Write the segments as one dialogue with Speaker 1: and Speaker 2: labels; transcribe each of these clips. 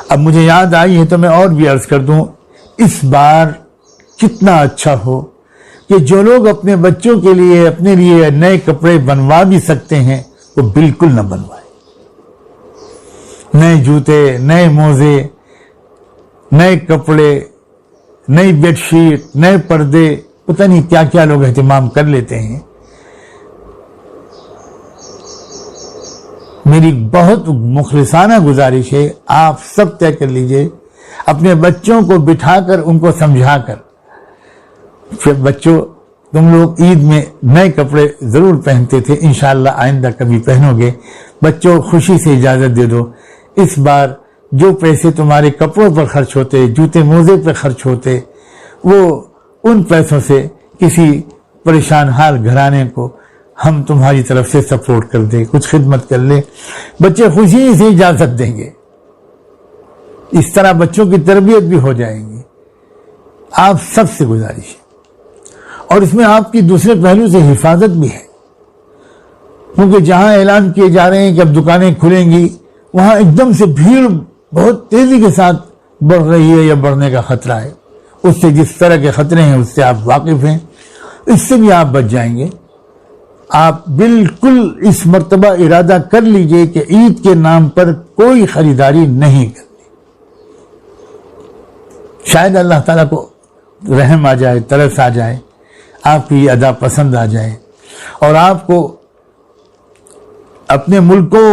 Speaker 1: اب مجھے یاد آئی ہے تو میں اور بھی عرض کر دوں، اس بار کتنا اچھا ہو کہ جو لوگ اپنے بچوں کے لیے اپنے لیے نئے کپڑے بنوا بھی سکتے ہیں وہ بالکل نہ بنوائیں۔ نئے جوتے، نئے موزے، نئے کپڑے، نئی بیڈ شیٹ، نئے پردے، پتہ نہیں کیا کیا لوگ اہتمام کر لیتے ہیں۔ میری بہت مخلصانہ گزارش ہے، آپ سب طے کر لیجئے، اپنے بچوں کو بٹھا کر ان کو سمجھا کر، پھر بچوں تم لوگ عید میں نئے کپڑے ضرور پہنتے تھے، انشاءاللہ آئندہ کبھی پہنو گے، بچوں خوشی سے اجازت دے دو، اس بار جو پیسے تمہارے کپڑوں پر خرچ ہوتے، جوتے موزے پر خرچ ہوتے، وہ ان پیسوں سے کسی پریشان حال گھرانے کو ہم تمہاری طرف سے سپورٹ کر دیں، کچھ خدمت کر لیں، بچے خوشی سے اجازت دیں گے، اس طرح بچوں کی تربیت بھی ہو جائے گی۔ آپ سب سے گزارش ہے، اور اس میں آپ کی دوسرے پہلو سے حفاظت بھی ہے، کیونکہ جہاں اعلان کیے جا رہے ہیں کہ اب دکانیں کھلیں گی، وہاں ایک دم سے بھیڑ بہت تیزی کے ساتھ بڑھ رہی ہے یا بڑھنے کا خطرہ ہے، اس سے جس طرح کے خطرے ہیں اس سے آپ واقف ہیں، اس سے بھی آپ بچ جائیں گے۔ آپ بالکل اس مرتبہ ارادہ کر لیجئے کہ عید کے نام پر کوئی خریداری نہیں کرنی، شاید اللہ تعالیٰ کو رحم آ جائے، ترس آ جائے، آپ کی یہ ادا پسند آ جائے، اور آپ کو اپنے ملکوں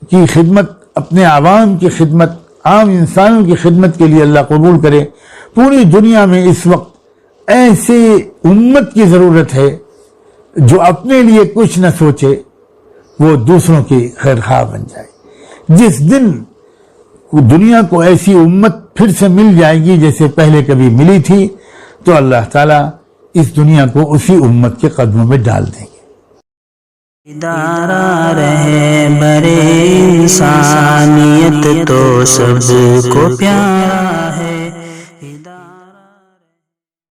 Speaker 1: کی خدمت، اپنے عوام کی خدمت، عام انسانوں کی خدمت کے لیے اللہ قبول کرے۔ پوری دنیا میں اس وقت ایسے امت کی ضرورت ہے جو اپنے لیے کچھ نہ سوچے، وہ دوسروں کی خیرخواہ بن جائے۔ جس دن دنیا کو ایسی امت پھر سے مل جائے گی جیسے پہلے کبھی ملی تھی، تو اللہ تعالیٰ اس دنیا کو اسی امت کے قدموں میں ڈال دیں گے۔
Speaker 2: ادارہ رہے برے انسانیت تو سب کو پیار